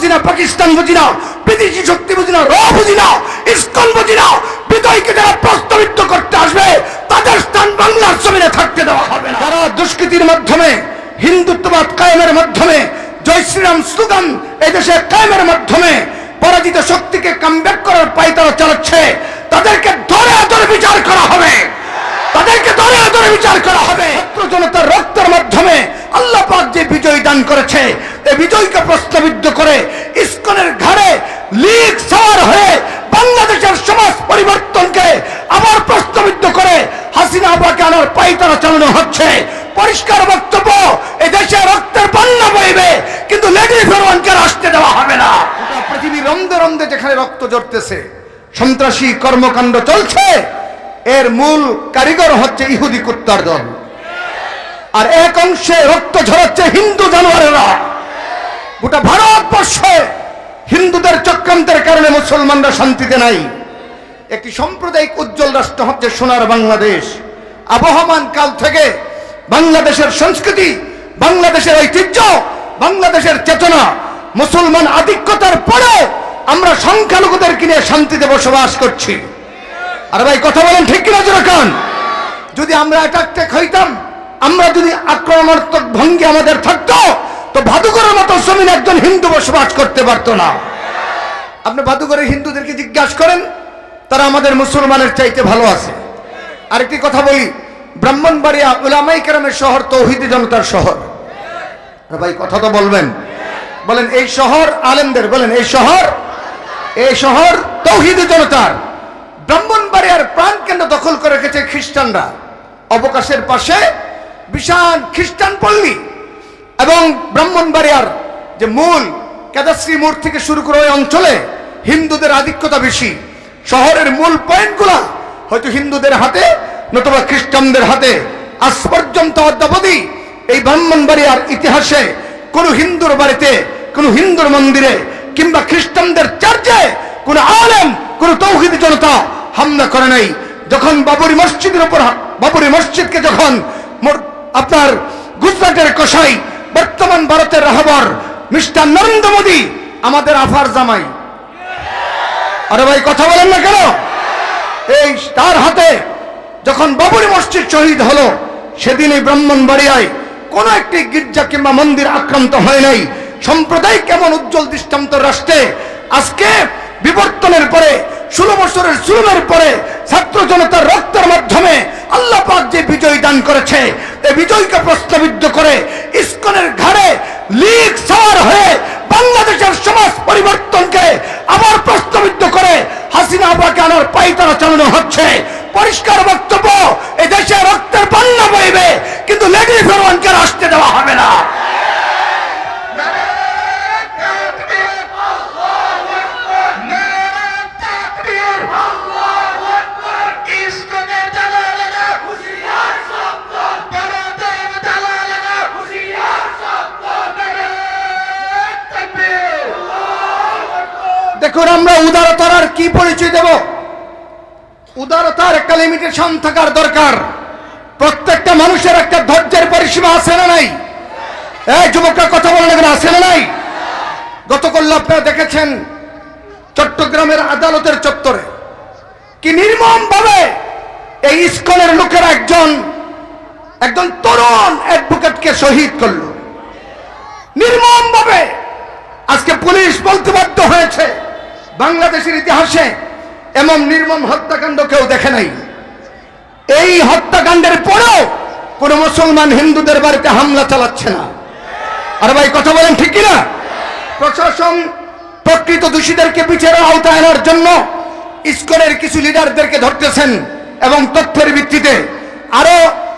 বুঝি না, পাকিস্তান বুঝি না, বিদেশি শক্তি বুঝি না, র বুঝি না, ইসকন বুঝি না। বিজয়কে যারা প্রস্তাবিত করতে আসবে তাদের স্থান বাংলার জমিনে থাকতে দেওয়া হবে না। যারা দুষ্কৃতির মাধ্যমে, হিন্দুত্ববাদ কায়েমের মাধ্যমে, জয় শ্রীরাম স্লোগান এদেশে কায়েমের মাধ্যমে পরাজিত শক্তিকে কামব্যাক করার পায়তারা চালাচ্ছে, তাদেরকে ধরে ধরে বিচার করা হবে, তাদেরকে ধরে ধরে বিচার করা হবে। ছাত্র জনতার রক্তের মাধ্যমে আল্লাহ পাক যে বিজয় দান করেছে, এই বিজয়কে প্রস্তাবিত করে ইসকনের ঘাড়ে লিগ সওয়ার হয়ে বাংলাদেশের সমাজ পরিবর্তনকে আবার প্রস্তাবিত করে হাসিনা আপাকে আনার পায়তারা চালানো হচ্ছে। পরিষ্কার বক্তব্য, এই দেশে রক্তের বন্যা বইবে, কিন্তু লেডি ফেরওয়ানকে আসতে দেওয়া হবে না। পৃথিবীর রন্ধে রন্ধে যেখানে রক্ত ঝরতেছে, সন্ত্রাসী কর্মকাণ্ড চলছে, এর মূল কারিগর হচ্ছে ইহুদি কুত্তার দল, আর এক অংশে রক্ত ঝরাচ্ছে হিন্দু জানোয়ারেরা। গোটা ভারতবর্ষে হিন্দুদের চক্রান্তের কারণে মুসলমানরা শান্তিতে নাই। একটি সাম্প্রদায়িক উজ্জ্বল রাষ্ট্র হচ্ছে সোনার বাংলাদেশ। আবহমান কাল থেকে বাংলাদেশের সংস্কৃতি, বাংলাদেশের ঐতিহ্য, বাংলাদেশের চেতনা, মুসলমান আধিক্যতার পরেও আমরা সংখ্যালঘুদেরকে নিয়ে শান্তিতে বসবাস করছি। আর ভাই কথা বলেন ঠিক কিনা যেরকম? যদি আমরা অ্যাটাক হইতাম, আমরা যদি আক্রমণাত্মক ভঙ্গি আমাদের থাকতো, তো ভাদুঘরের মতো জমিনে একজন হিন্দু বসবাস করতে পারতো না। আপনি ভাদুঘরের হিন্দুদেরকে জিজ্ঞাসা করেন, তারা আমাদের মুসলমানের চাইতে ভালো আছে। আরেকটি কথা বলি, ব্রাহ্মণবাড়িয়া উলামায়ে কেরামের শহর, তৌহিদি জনতার শহর। ভাই কথা তো বলবেন, বলেন এই শহর আলেমদের, বলেন এই শহর তৌহিদি জনতার। ব্রাহ্মণবাড়িয়ার প্রাণকেন্দ্র দখল করে রেখেছে খ্রিস্টানরা। অবকাশের পাশে বিশাল খ্রিস্টান পল্লী, এবং ব্রাহ্মণবাড়িয়ার যে মূল কেদাশ্রী মোড় থেকে শুরু করে ওই অঞ্চলে হিন্দুদের আধিক্যতা বেশি। শহরের মূল পয়েন্টগুলা হয়তো হিন্দুদের হাতে, নতুবা খ্রিস্টানদের হাতে। আজ পর্যন্ত অদ্যাবধি এই ব্রাহ্মণবাড়িয়ার ইতিহাসে কোন হিন্দুর বাড়িতে, কোন হিন্দুর মন্দিরে কিংবা খ্রিস্টানদের চার্চে কোন আলেম, কোন তৌহিদি জনতা হামলা করে নাই। যখন বাবরি মসজিদের উপর, বাবরি মসজিদকে যখন আপনার গুজরাটের কসাই, বর্তমান ভারতের রাহবর মিস্টার নরেন্দ্র মোদী, আমাদের আফার জামাই, আরে ভাই কথা বলেন না কেন, এই তার হাতে যখন বাবরি মসজিদ শহীদ হলো, সেদিন এই ব্রাহ্মণবাড়িয়ায় কোন একটি গির্জা কিংবা মন্দির আক্রান্ত হয় নাই। সাম্প্রদায়িক এমন উজ্জ্বল দৃষ্টান্ত রাষ্ট্রে আজকে বিবর্তনের পরে, 16 বছরের জুলুমের পরে ছাত্র জনতার রক্তের মাধ্যমে আল্লাহ পাক যে বিজয় দান করেছে, এই বিজয়কে প্রস্তাবিত করে ইসকনের ঘাড়ে লিগ সওয়ার হয়ে বাংলাদেশের সমাজ পরিবর্তনকে আবার প্রস্তাবিত করে হাসিনা আপাকে আনার পায়তারা চালানো হচ্ছে। পরিষ্কার বক্তব্য, এই দেশে রক্তের বন্যা বইবে, কিন্তু লেডি ফেরওয়ানকে আসতে দেওয়া হবে না। দেখুন, আমরা উদারতার আর কি পরিচয় দেব? উদারতার একটা লিমিটেশন থাকার দরকার। প্রত্যেকটা মানুষের একটা ধৈর্যের পরিসীমা আছে না নাই? এই যুবকরা কথা বলেন, আছে না নাই? গতকাল আপনারা দেখেছেন চট্টগ্রামের আদালতের চত্বরে কি নির্মম ভাবে এই ইসকনের লোকেরা একজন তরুণ অ্যাডভোকেটকে শহীদ করলো নির্মম ভাবে। আজকে পুলিশ বলতে বাধ্য হয়েছে, বাংলাদেশের ইতিহাসে এমন নির্মম হত্যাকাণ্ড কেউ দেখে নাই। এই হত্যাকাণ্ডের পরেও কোন মুসলমান হিন্দুদের বাড়িতে হামলা চালাচ্ছে না। আর ভাই কথা বলেন ঠিক কিনা? প্রশাসন প্রকৃত দোষীদেরকে বিচারের আওতায় আনার জন্য ইসকনের কিছু লিডারদেরকে ধরতেছেন, এবং তথ্যের ভিত্তিতে আরো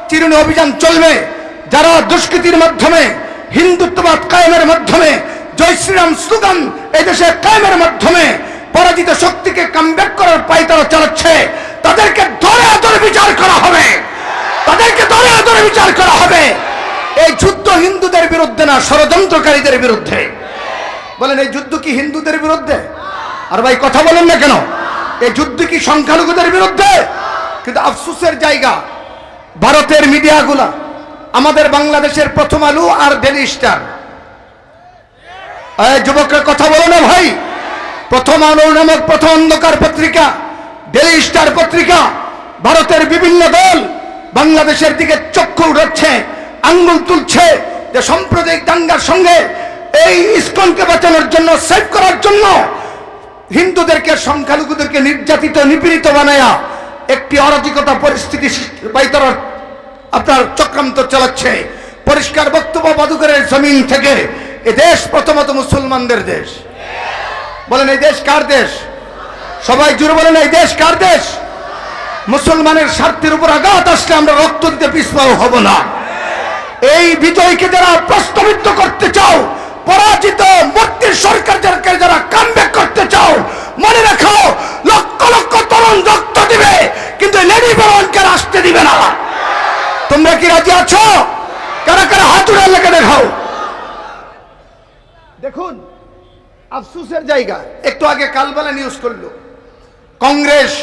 চিরুনি অভিযান চলবে। যারা দুষ্কৃতির মাধ্যমে, হিন্দুত্ববাদ কায়েমের মাধ্যমে, জয় শ্রীরাম স্লোগান এদেশে কায়েমের মাধ্যমে পরাজিত শক্তিকে কামব্যাক করার পায়তারা চালাচ্ছে, তাদেরকে ধরে ধরে বিচার করা হবে, তাদেরকে ধরে ধরে বিচার করা হবে। এই যুদ্ধ হিন্দুদের বিরুদ্ধে না, ষড়যন্ত্রকারীদের বিরুদ্ধে। বলেন, এই যুদ্ধ কি হিন্দুদের বিরুদ্ধে? আর ভাই কথা বলেন না কেন? এই যুদ্ধ কি সংখ্যালঘুদের বিরুদ্ধে? কিন্তু আফসোসের জায়গা, ভারতের মিডিয়াগুলা, আমাদের বাংলাদেশের প্রথম আলো আর ডেইলি স্টার, এই যুবকরা কথা বলো না ভাই। প্রথম আলো নামক প্রথম অন্ধকার পত্রিকা, ডেইলি স্টার পত্রিকা, ভারতের বিভিন্ন দল বাংলাদেশের দিকে চক্ষু উঠাচ্ছে, আঙ্গুল তুলছে যে সাম্প্রদায়িক দাঙ্গার সঙ্গে এই ইসকনকে বাঁচানোর জন্য, সেভ করার জন্য হিন্দুদেরকে, সংখ্যালঘুদেরকে নির্যাতিত নিপীড়িত বানায়া একটি অরাজকতা পরিস্থিতি বাইতরার আপনার চক্রান্ত চালাচ্ছে। পরিষ্কার বক্তব্য বাদুকের জমিন থেকে, এ দেশ প্রথমত মুসলমানদের দেশ। বলেন এই দেশ কার দেশ? সবাই জুড়ে বলেন এই দেশ কার দেশ? মুসলমানের স্বার্থের উপর আঘাত আসলে আমরা রক্ত দিতে পিছপাও হব না। এই বিজয়কে যারা প্রস্তাবিত করতে চাও, পরাজিত মূর্তির সরকারকে যারা কামব্যাক করতে চাও, মনে রাখো লক্ষ লক্ষ তরুণ রক্ত দিবে, কিন্তু লেডি বরণকে আসতে দিবে না। তোমরা কি রাজি আছো? কারা কারা হাত উড়ে লেগে দেখাও। দেখুন আফসোসের জায়গা, একটু আগে কালবেলা নিউজ করলো কংগ্রেস,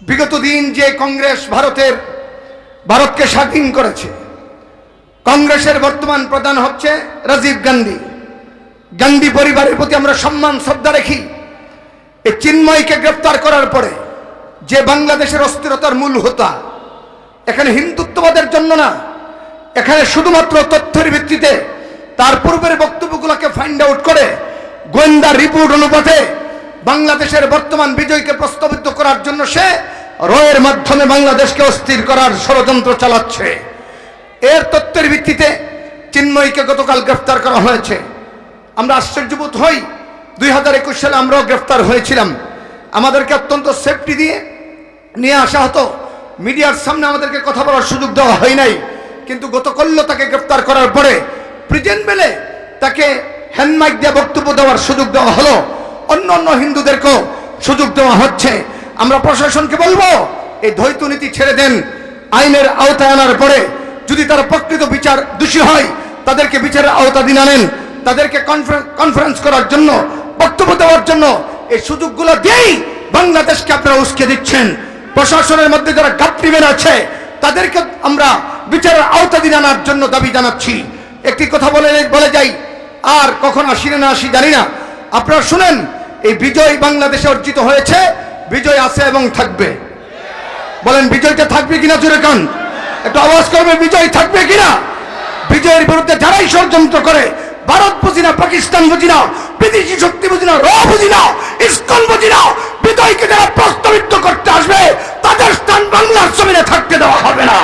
বিগত দিন যে কংগ্রেস ভারতকে স্বাধীন করেছে, কংগ্রেসের বর্তমান প্রধান হচ্ছে রাজীব গান্ধী। গান্ধী পরিবারের প্রতি আমরা সম্মান শ্রদ্ধা রাখি। এই চিন্ময়কে গ্রেফতার করার পরে যে বাংলাদেশের অস্থিরতার মূল হোতা, এখানে হিন্দুত্ববাদের জন্য না, এখানে শুধুমাত্র তথ্যের ভিত্তিতে তার পূর্বের বক্তব্যগুলোকে ফাইন্ড আউট করে গোয়েন্দা রিপোর্ট অনুপাতে বাংলাদেশের বর্তমান বিজয়কে প্রস্তাবিত করার জন্য সে রয়ের মাধ্যমে বাংলাদেশকে অস্থির করার ষড়যন্ত্র চালাচ্ছে। এর তথ্যের ভিত্তিতে চিন্ময়কে গতকাল গ্রেফতার করা হয়েছে। আমরা আশ্চর্যবোধ হই, 2021 সালে আমরাও গ্রেফতার হয়েছিলাম। আমাদেরকে অত্যন্ত সেফটি দিয়ে নিয়ে আসা হতো, মিডিয়ার সামনে আমাদেরকে কথা বলার সুযোগ দেওয়া হয় নাই। কিন্তু গতকাল তাকে গ্রেফতার করার পরে প্রেজেন্ট বেলে তাকে হ্যান্ডমাইক দিয়ে বক্তব্য দেওয়ার সুযোগ দেওয়া হলো। অন্য হিন্দুদেরকেও সুযোগ দেওয়া হচ্ছে। আমরা প্রশাসনকে বলবো এই দ্বৈত নীতি ছেড়ে দেন। আইনের আওতায় আনার পরে যদি তারা প্রকৃত বিচার দোষী হয়, তাদেরকে বিচারের আওতাধীন আনেন। তাদেরকে কনফারেন্স করার জন্য, বক্তব্য দেওয়ার জন্য এই সুযোগগুলো দিয়েই বাংলাদেশকে আপনারা উস্কে দিচ্ছেন। প্রশাসনের মধ্যে যারা গাপটিমেন আছে তাদেরকে আমরা বিচারের আওতাধীন আনার জন্য দাবি জানাচ্ছি। একটি কথা বলে যাই, আর কখন আসি না আসি জানি না, আপনারা শুনেন, এই বিজয় বাংলাদেশে অর্জিত হয়েছে, বিজয় আছে এবং থাকবে। বলেন বিজয়টা থাকবে কিনা? জোরে কান একটু আওয়াজ করবে, বিজয় থাকবে কিনা? বিজয়ের বিরুদ্ধে যারাই ষড়যন্ত্র করে, ভারত বুঝি না, পাকিস্তান বুঝি না, বিদেশি শক্তি বুঝি না, বুঝি না, ইসকন বুঝি না, বিজয়কে যারা প্রস্তাবিত করতে আসবে তাদের স্থান বাংলার জমিনে থাকতে দেওয়া হবে না।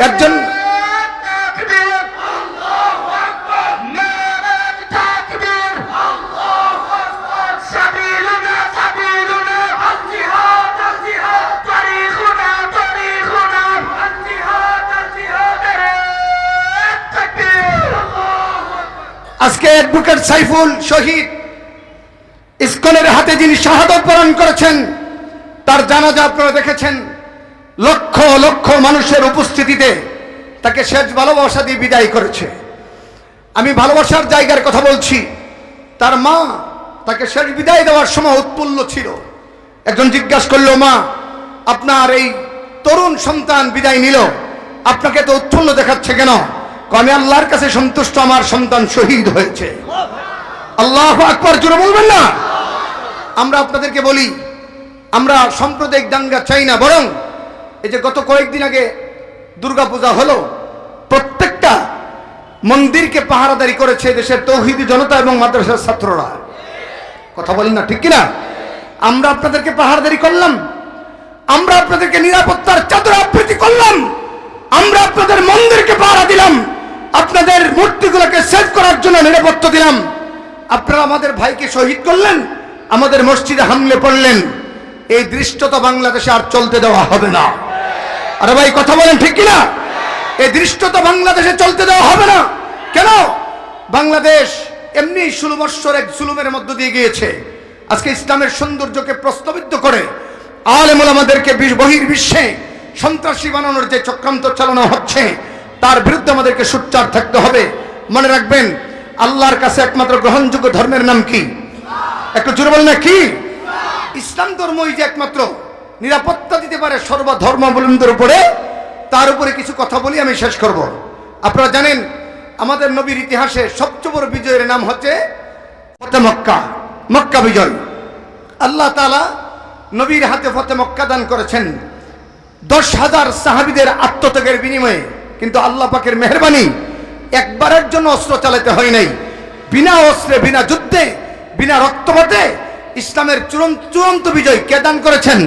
একজন আজকে অ্যাডভোকেট সাইফুল শহীদ, ইসকনের হাতে যিনি শাহাদত বরণ করেছেন, তার জানাজা আপনারা দেখেছেন। লক্ষ লক্ষ মানুষের উপস্থিতিতে তাকে শেষ ভালোবাসা দিয়ে বিদায় করেছে। আমি ভালোবাসার জায়গার কথা বলছি। তার মা তাকে শেষ বিদায় দেওয়ার সময় উৎফুল্ল ছিল। একজন জিজ্ঞাসা করলো, মা আপনার এই তরুণ সন্তান বিদায় নিল, আপনাকে তো উৎফুল্ল দেখাচ্ছে কেন? আমি আল্লাহর কাছে সন্তুষ্ট, আমার সন্তান শহীদ হয়েছে। আল্লাহু আকবার জোরে বলবেন না? আমরা আপনাদেরকে বলি, আমরা সাম্প্রদায়িক দাঙ্গা চাই না, বরং এই যে গত কয়েকদিন আগে দুর্গাপূজা হলো, প্রত্যেকটা মন্দিরকে পাহারাদারি করেছে দেশের তৌহিদি জনতা এবং মাদ্রাসার ছাত্ররা। কথা বলেন না, ঠিক কিনা? আমরা আপনাদেরকে পাহারাদারি করলাম, আমরা আপনাদেরকে নিরাপত্তার চাদর আবৃত্তি করলাম, আমরা আপনাদের মন্দিরকে পাহারা দিলাম, আপনাদের মূর্তিগুলোকে সেভ করার জন্য নিরাপত্তা দিলাম। আপনারা আমাদের ভাইকে শহীদ করলেন, আমাদের মসজিদে হামলে পড়লেন। এই দৃষ্টতা বাংলাদেশে আর চলতে দেওয়া হবে না। আরে ভাই কথা বলেন, ঠিক কিনা? এই দৃষ্টতা বাংলাদেশে চলতে দেওয়া হবে না। কেন? বাংলাদেশ এমনি 16 বৎসর এক জুলুমের মধ্য দিয়ে গিয়েছে। আজকে ইসলামের সৌন্দর্যকে প্রস্তাবিত করে আলেম ওলামাদেরকে বহির্বিশ্বে সন্ত্রাসী বানানোর যে চক্রান্ত চালানো হচ্ছে, তার বিরুদ্ধে আমাদেরকে সোচ্চার থাকতে হবে। মনে রাখবেন, আল্লাহর কাছে একমাত্র গ্রহণযোগ্য ধর্মের নাম কি? একটু জোরে বলেন না, কি? ইসলাম ধর্মই যে একমাত্র নিরাপত্তা দিতে পারে সর্বধর্মাবলম্বীদের উপরে। তার উপরে কিছু কথা বলি, আমি শেষ করব। আপনারা জানেন আমাদের নবীর ইতিহাসে সবচেয়ে বড় বিজয়ের নাম হচ্ছে ফতে মক্কা, মক্কা বিজয়। আল্লাহ তাআলা নবীর হাতে ফতে মক্কা দান করেছেন 10,000 সাহাবীদের আত্মত্যাগের বিনিময়ে। কিন্তু আল্লাহ পাকের মেহেরবানি, একবারের জন্য অস্ত্র চালাতে হয় নাই। বিনা অস্ত্রে, বিনা যুদ্ধে, বিনা রক্তপাতে ইসলামের চূড়ান্ত বিজয় কে দান করেছেন?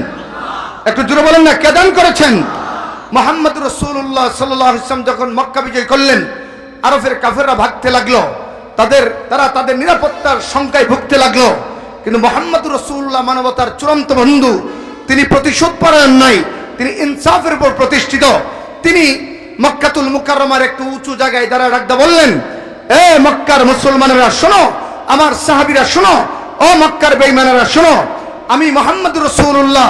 একটু জোরে বলেন না, কে দান করেছেন? মুহাম্মদ রাসূলুল্লাহ সাল্লাল্লাহু আলাইহি ওয়াসাল্লাম যখন মক্কা বিজয় করলেন, আরবের কাফেররা ভাগতে লাগলো, তারা তাদের নিরাপত্তার শঙ্কায় ভুগতে লাগলো। কিন্তু মুহাম্মদ রাসূলুল্লাহ মানবতার চূড়ান্ত বন্ধু, তিনি প্রতিশোধ পরায়ণ নয়, তিনি ইনসাফের উপর প্রতিষ্ঠিত। তিনি মক্কাতুল মুকাররমার একটু উঁচু জায়গায় দাঁড়ায় রাখতে বললেন, এ মক্কার মুসলমানেরা শোনো, আমার সাহাবীরা শোনো, ও মক্কার বেঈমানেরা শোনো, আমি মুহাম্মদ রাসূলুল্লাহ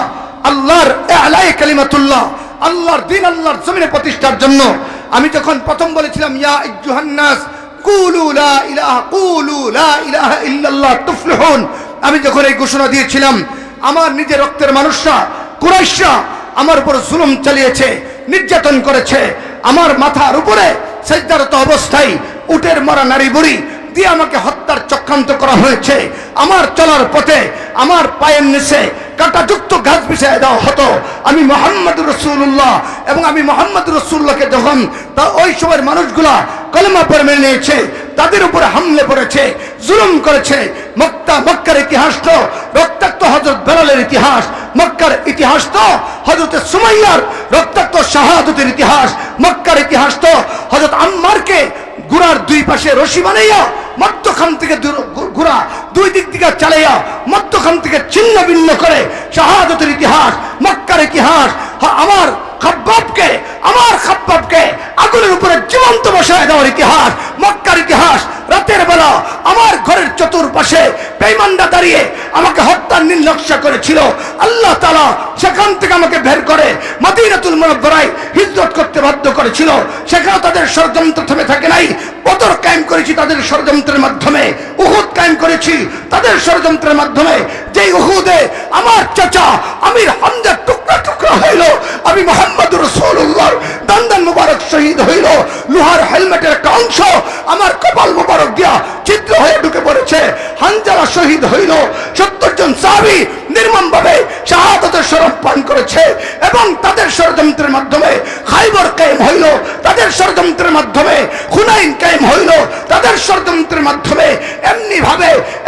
আল্লাহর আলাই কালিমাতুল্লাহ, আল্লাহর দ্বীন আল্লাহর জমিনে প্রতিষ্ঠার জন্য আমি যখন প্রথম বলেছিলাম ইয়া আইয়ুহান নাস কুলু লা ইলাহা ইল্লাল্লাহ তুফলিহুন, আমি যখন এই ঘোষণা দিয়েছিলাম, আমার নিজের রক্তের মানুষরা, কুরাইশরা আমার উপর জুলুম চালিয়েছে, নির্যাতন করেছে, আমার মাথার উপরে সিজদারত অবস্থায় উটের মরা নারী বুড়ি দিয়ে আমাকে হত্যার চক্রান্ত করা হয়েছে, আমার চলার পথে আমার পায়ের নিচে কাঁটাযুক্ত ঘাস বিছিয়ে দেওয়া হতো। আমি মুহাম্মদ রাসূলুল্লাহ এবং আমি মুহাম্মদ রাসূলুল্লাহকে যখন ওই সময়ের মানুষগুলা কলেমা পড়ে মেনে নিয়েছে, তাদের উপরে হামলে পড়েছে, জুলুম করেছে। মক্কার ইতিহাস তো রক্তাক্ত হযরত বেলালের ইতিহাস, মক্কার ইতিহাস তো হযরত সুমাইয়ার রক্তাক্ত শাহাদাতের ইতিহাস, মক্কার ইতিহাস তো হযরত আম্মারকে ঘোড়ার দুই পাশে রশি বানাইয়া মধ্যখান থেকে ঘোড়া দুই দিক থেকে চালাইয়া মধ্যখান থেকে ছিন্ন ভিন্ন করে শাহাদাতের ইতিহাস, মক্কার ইতিহাস। আমার খাব্বাবকে আগুনের উপরে জীবন্ত বসায় দেওয়ার ইতিহাস, মক্কার ইতিহাস। রাতের বেলা আমার ঘরের চতুর্পাশে বেঈমানরা দাঁড়িয়ে আমাকে হত্যার নীল নকশা করেছিল, আল্লাহ তাআলা সেখান থেকে আমাকে বের করে মদিনাতুল মুনাওয়ারায় হিজরত করতে বাধ্য করেছিল। সেখানে তাদের ষড়যন্ত্র থেমে থাকে নাই। বদর কায়েম করেছি তাদের ষড়যন্ত্রের মাধ্যমে, উহুদ কায়েম করেছি তাদের ষড়যন্ত্রের মাধ্যমে। যেই উহুদে আমার চাচা আমির হামজা টুকরা টুকরা হইল, আমি মুহাম্মদ রাসূলুল্লাহর দান্দান মুবারক শহীদ হইল, লোহার হেলমেটের একটা অংশ আমার কপাল মুবারক দিয়া ছিদ্র হয়ে ঢুকে পড়েছে, হানজালা শহীদ হইল। 70 জন সাহাবী নির্মমভাবে শাহাদাতের শরব পান করেছে এবং তাদের ষড়যন্ত্রের মাধ্যমে খাইবর কায়েম হইল, তাদের ষড়যন্ত্রের মাধ্যমে হুনাইন কায়েম হইল, তাদের ষড়যন্ত্রের মাধ্যমে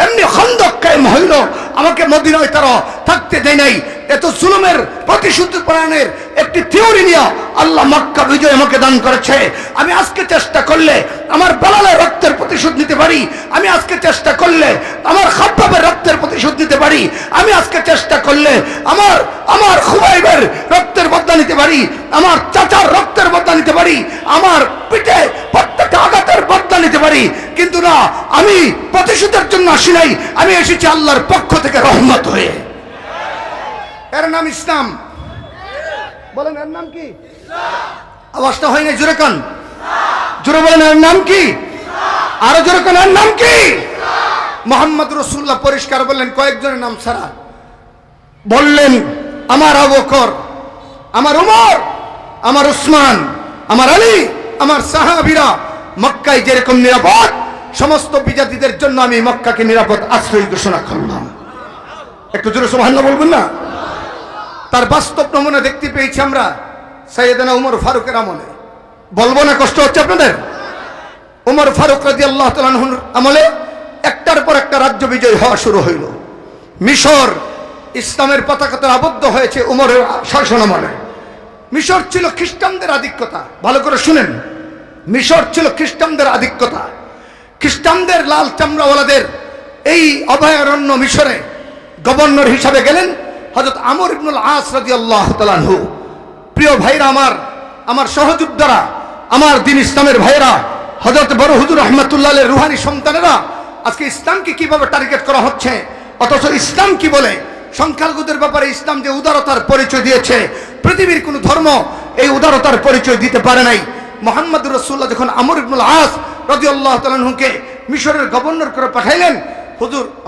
এমনি খন্দক কায়েম হইল। আমাকে মদিনায় তারা থাকতে দেয় নাই। এত জুলুমের প্রতিশোধ পরায়ণের একটি থিওরি নিয়ে আল্লাহ মক্কা বিজয় আমাকে দান করেছে। আমি আজকে চেষ্টা করলে আমার বেলালের রক্তের প্রতিশোধ নিতে পারি, আমি আজকে চেষ্টা করলে আমার খাব্বাবের রক্তের প্রতিশোধ নিতে পারি, আমি আজকে চেষ্টা করলে আমার খুবাইবের রক্তের বদলা নিতে পারি, আমার চাচার রক্তের বদলা নিতে পারি, আমার পিঠে প্রত্যেকটা আঘাতের বদলা নিতে পারি। কিন্তু না, আমি প্রতিশোধের জন্য আসি নাই, আমি এসেছি আল্লাহর পক্ষ থেকে রহমত হয়ে। এর নাম ইসলাম। বলেন এর নাম কি? আওয়াজটা হয় না, জোরে কান, জোরে বলেন এর নাম কি? আরো জোরে কান, এর নাম কি? মুহাম্মদ রাসূলুল্লাহ পরিষ্কার বললেন কয়েকজনের নাম ছাড়া। বললেন আমার আবু বকর, আমার উমর, আমার উসমান, আমার আলী, আমার সাহাবীরা মক্কায় যেরকম নিরাপদ, সমস্ত বিজাতিদের জন্য আমি মক্কাকে নিরাপদ আশ্রয় ঘোষণা করলাম। একটু জোরে সুবহানাল্লাহ বলবেন না? তার বাস্তব নমুনা দেখতে পেয়েছি আমরা সাইয়েদনা উমর ফারুকের আমলে। বলবো না, কষ্ট হচ্ছে আপনাদের? উমর ফারুক রাদিয়াল্লাহু তাআলা আনহুর আমলে একটার পর একটা রাজ্য বিজয় হওয়া শুরু হইল। মিশর ইসলামের পতাকাতে আবদ্ধ হয়েছে উমরের শাসন আমলে। মিশর ছিল খ্রিস্টানদের আধিক্যতা। ভালো করে শুনেন, মিশর ছিল খ্রিস্টানদের আধিক্যতা। খ্রিস্টানদের লাল চামড়াওয়ালাদের এই অভয়ারণ্য মিশরে গভর্নর হিসাবে গেলেন হযরত আমর ইবনুল আস রাদিয়াল্লাহু তাআলা আনহু। প্রিয় ভাইরা আমার সহযোদ্ধারা, আমার দিন ইসলামের ভাইরা, হযরত বড় হুজুর রাহমাতুল্লাহ আলাইহির রুহানি সন্তানেরা, আজকে ইসলামকে কিভাবে টার্গেট করা হচ্ছে, অথচ ইসলাম কি বলে? সংখ্যালঘুদের ব্যাপারে ইসলাম যে উদারতার পরিচয় দিয়েছে, পৃথিবীর কোন ধর্ম এই উদারতার পরিচয় দিতে পারে নাই। মুহাম্মদ রাসূলুল্লাহ যখন আমর ইবনুল আস রাদিয়াল্লাহু তাআলা আনহুকে মিশরের গভর্নর করে পাঠাইলেন,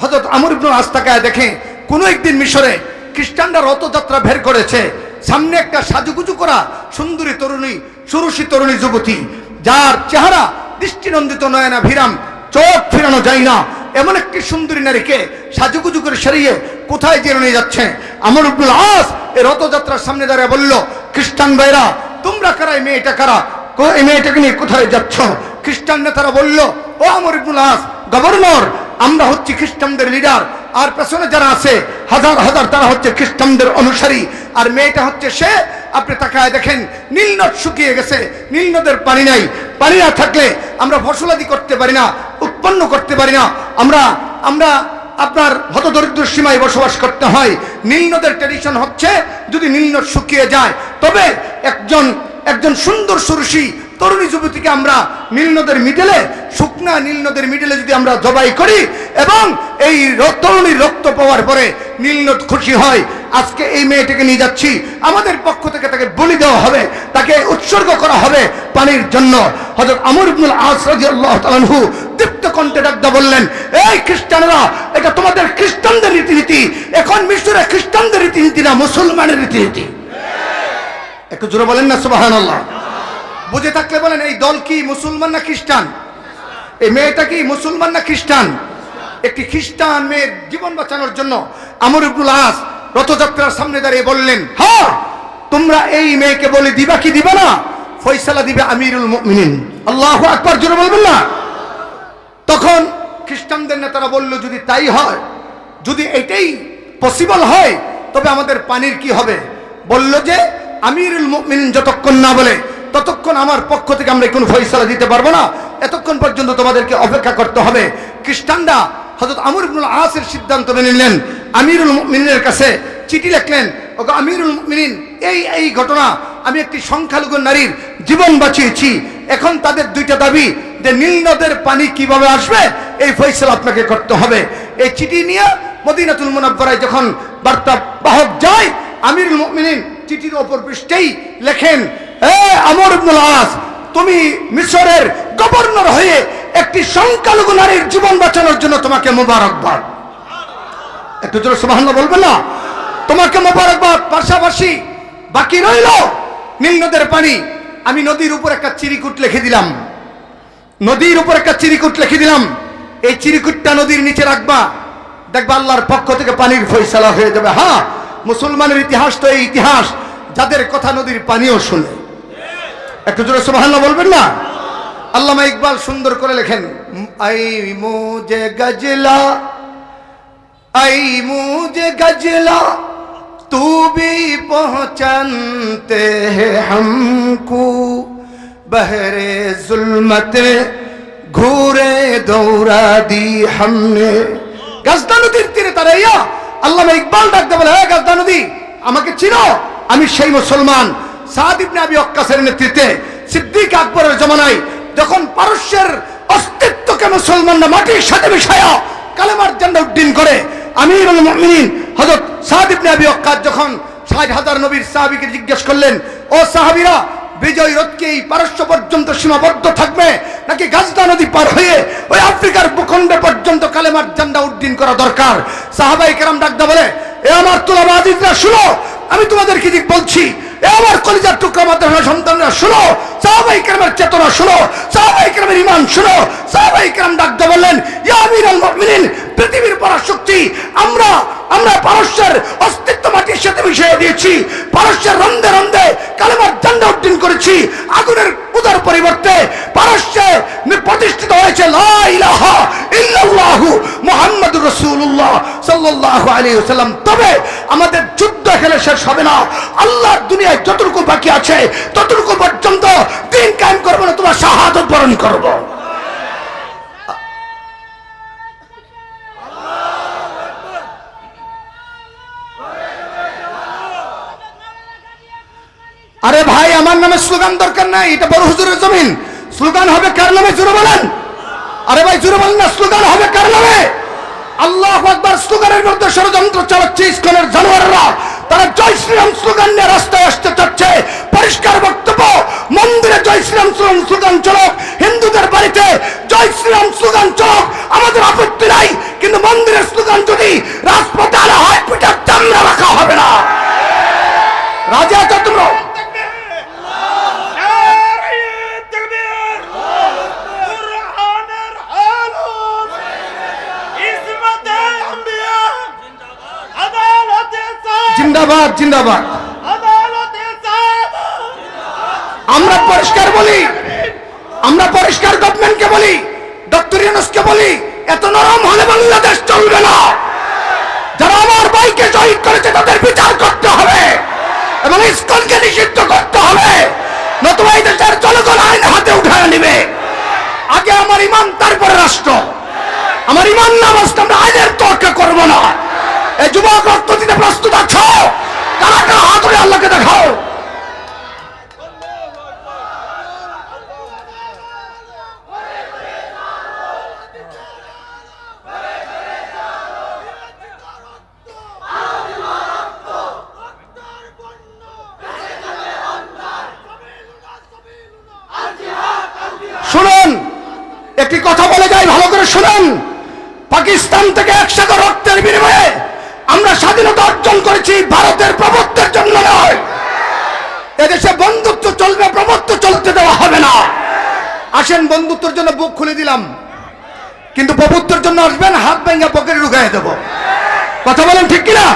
হযরত আমর ইবনুল আস তাকায় দেখে কোন একদিন মিশরে খ্রিস্টানরা রথযাত্রা বের করেছে। সামনে একটা সাজুগুজু করা সুন্দরী তরুণী, সুরুষী তরুণী যুবতী, যার চেহারা দৃষ্টিনন্দিত নয়নাভিরাম, চোখ ফিরানো যায় না এমন একটি সুন্দরী নারীকে সাজুগুজু করে সরিয়ে কোথায় জেনে নিয়ে যাচ্ছে। আমর ইবনুল আস এই রথযাত্রার সামনে দাঁড়িয়ে বলল, খ্রিস্টান ভাইরা তোমরা কারা, এই মেয়েটা কারা, এই মেয়েটাকে নিয়ে কোথায় যাচ্ছ? খ্রিস্টান নেতারা বলল, ও আমর ইবনুল আস, গভর্নর, আমরা হচ্ছি খ্রিস্টানদের লিডার, আর পেছনে যারা আছে হাজার হাজার তারা হচ্ছে খ্রিস্টানদের অনুসারী, আর মেয়েটা হচ্ছে সে। আপনি তাকায় দেখেন নীল নদ শুকিয়ে গেছে, নীল নদের পানি নাই, পানি না থাকলে আমরা ফসলাদি করতে পারি না, উৎপন্ন করতে পারি না, আমরা আপনার হতদরিদ্র সীমায় বসবাস করতে হয়। নীল নদের ট্র্যাডিশন হচ্ছে যদি নীল নদ শুকিয়ে যায় তবে একজন সুন্দর সুরুষী তরুণী যুবতীকে আমরা নীল নদের মিডলে, শুকনা নীল নদের মিডলে যদি আমরা জবাই করি এবং এই তরুণীর রক্ত পাওয়ার পরে নীল নদ খুশি হয়। আজকে এই মেয়েটাকে নিয়ে যাচ্ছি, আমাদের পক্ষ থেকে তাকে বলি দেওয়া হবে, তাকে উৎসর্গ করা হবে পানির জন্য। হযরত আমর ইবনুল আস রাদিয়াল্লাহু তাআলা আনহু দীপ্ত কণ্ঠে ডাকতে বললেন, এই খ্রিস্টানরা, এটা তোমাদের খ্রিস্টানদের রীতিনীতি, এখন মিশরে খ্রিস্টানদের রীতিনীতি না, মুসলমানের রীতিনীতি। একটু জোরে বলেন না সুবহানাল্লাহ। বুঝে থাকলে বলেন, এই দল কি মুসলমান না খ্রিস্টান? এই মেয়েটা কি মুসলমান না খ্রিস্টান? একটি খ্রিস্টান মেয়ের জীবন বাঁচানোর জন্য আমর ইবনুল আস রথযাত্রার সামনে দাঁড়িয়ে বললেন, হ্যাঁ তোমরা এই মেয়েকে বলে দিবা কি দিবা না, ফয়সালা দিবে আমিরুল মুমিনিন। আল্লাহু আকবার, জোরে বলবেন না? তখন খ্রিস্টানদের নেতারা বলল, যদি তাই হয়, যদি এটাই পসিবল হয় তবে আমাদের পানির কি হবে? বলল যে আমিরুল মুমিনিন যতক্ষণ না বলে ততক্ষণ আমার পক্ষ থেকে আমরা কোনো ফয়সালা দিতে পারবো না, এতক্ষণ পর্যন্ত তোমাদেরকে অপেক্ষা করতে হবে। খ্রিস্টানরা হযরত আমর ইবনুল আসের সিদ্ধান্ত মেনে নিলেন, আমিরুল মুমিনিনের কাছে চিঠি লিখলেন, ওগো আমিরুল মুমিনিন, এই ঘটনা, আমি একটি সংখ্যালঘু নারীর জীবন বাঁচিয়েছি, এখন তাদের দুইটা দাবি যে নীল নদের পানি কিভাবে আসবে এই ফয়সালা আপনাকে করতে হবে। এই চিঠি নিয়ে মদিনাতুল মুনাওয়ারায় যখন বার্তা বাহক যায়, আমিরুল মুমিনিন চিঠির অপর পৃষ্ঠেই লেখেন, আমর ইবনুল আস, তুমি মিশরের গভর্নর হয়ে একটি সংখ্যালঘু নারীর জীবন বাঁচানোর জন্য তোমাকে মোবারকবাদ। একটু জোরে সুবহানাল্লাহ বলবেন না? তোমাকে মোবারকবাদ। পাশাপাশি বাকি রইল নীল নদের পানি। আমি নদীর উপর একটা চিরিকুট লিখে দিলাম, নদীর উপর একটা চিরিকুট লিখে দিলাম, এই চিরিকুটটা নদীর নিচে রাখবা, দেখবা আল্লাহর পক্ষ থেকে পানির ফয়সালা হয়ে যাবে। হ্যাঁ, মুসলমানের ইতিহাস তো এই ইতিহাস, যাদের কথা নদীর পানিও শুনে। একটু জোরে সুবহানাল্লাহ বলবেন না? আল্লামা ইকবাল সুন্দর করে লেখেন, আই মুঝে গজলা, আই মুঝে গজলা, তু ভি পহচানতে হে হামকো, বহরে জুলমতে ঘুরে দৌড়া দি হামনে। গাজদা নদীর তীরে দাঁড়াইয়া আল্লামা ইকবাল ডাকতে বলে, হে গাজদা নদী, আমাকে চিনো, আমি সেই মুসলমান। সাদ ইবনে আবি ওয়াক্কাসের নেতৃত্বে সিদ্দিক আকবরের জমানায় যখন পারস্যের অস্তিত্বকে মুসলমানরা মাটির সাথে মিশায়া কালেমার ঝান্ডা উড্ডীন করে, আমিরুল মুমিনিন হযরত সাদ ইবনে আবি ওয়াক্কাস যখন ৬০,০০০ নবীর সাহাবীকে জিজ্ঞেস করলেন, ও সাহাবীরা, বিজয় রথ কি এই পারস্য পর্যন্ত সীমাবদ্ধ থাকবে নাকি গাজদা নদী পার হয়ে ওই আফ্রিকার ভূখণ্ডে পর্যন্ত কালেমার ঝান্ডা উড্ডীন করা দরকার? সাহাবায়ে কেরাম ডাকতে বলে, এ আমার তুলাবা আজিজরা, শুনো, আমি তোমাদেরকে ঠিক বলছি, এ আমার কলিজার টুকরা মাদ্রাসা সন্তানরা শুনো, সাহাবায়ে কেরামের চেতনা শুনো, সাহাবায়ে কেরামের ঈমান শুনো। সাহাবায়ে কেরাম ডাকতে বললেন, ইয়া আমিরুল মুমিনিন, পৃথিবীর পরাশক্তি, আমরা পারস্যের অস্তিত্ব মাটির সাথে মিশিয়ে দিয়েছি, পারস্যের রন্ধে রন্ধে কালেমার ঝান্ডা উড্ডীন করেছি, আগুনের পূজার পরিবর্তে পারস্যে প্রতিষ্ঠিত হয়েছে লা ইলাহা ইল্লাল্লাহু মুহাম্মাদুর রাসূলুল্লাহ সাল্লাল্লাহু আলাইহি ওয়াসাল্লাম। তবে আমাদের যুদ্ধ এখানে শেষ হবে না, আল্লাহর দুনিয়ায় যতটুকু বাকি আছে ততটুকু পর্যন্ত দিন কায়েম করব না, তোমরা শাহাদাত বরণ করব। আরে ভাই, আমার নামে স্লোগান দরকার নাই, এটা বড় হুজুরের জমিন। স্লোগান হবে কার নামে, জোরে বলেন? আরে ভাই জোরে বলেন না, স্লোগান হবে কার নামে? আল্লাহু আকবার। স্লোগানের মধ্যে ষড়যন্ত্র চালাচ্ছে ইসকনের জানোয়াররা, তারা জয় শ্রীরাম স্লোগান নিয়ে রাস্তায় আসতে চাচ্ছে। পরিষ্কার বক্তব্য, মন্দিরে জয় শ্রীরাম স্লোগান চলক, হিন্দুদের বাড়িতে জয় শ্রীরাম স্লোগান চলক, আমাদের আপত্তি নাই, কিন্তু মন্দিরের স্লোগান যদি রাজপথে আনা হয়, পিঠার চামড়া রাখা হবে না। রাজা আছো তোমরা? জিন্দাবাদ জিন্দাবাদ। আমরা পরিষ্কার বলি, আমরা পরিষ্কার গভর্নমেন্টকে বলি, ডক্টর ইউনূসকে বলি, এত নরম হলে বাংলাদেশ চলবে না। যারা আমার ভাইকে শহীদ করেছে তাদের বিচার করতে হবে এবং ইসকনকে নিষিদ্ধ করতে হবে, নতুবা এই দেশের জনগণ আইন হাতে উঠায় নিবে। আগে আমার ইমান, তারপরে রাষ্ট্র। আমার ইমান না বাঁচলে আমরা আইনের তোয়াক্কা করবো না। এই যুবক রক্ত দিতে প্রস্তুত আছো? কারা কারা হাত ধরে আল্লাহকে দেখাও। শুনুন, একটি কথা বলে যাই, ভালো করে শুনুন। পাকিস্তান থেকে 1 সাগর রক্তের বিনিময়ে আমরা স্বাধীনতা অর্জন করেছি, ভারতের প্রভুত্বের জন্য নয়। এদেশে বন্ধুত্ব চলবে, প্রভুত্ব চলতে দেওয়া হবে না। আসেন, বন্ধুত্বের জন্য বুক খুলে দিলাম, কিন্তু প্রভুত্বের জন্য আসবেন হাত ভেঙে পকেটে ঢুকাই দেব। কথা বলেন ঠিক কিনা?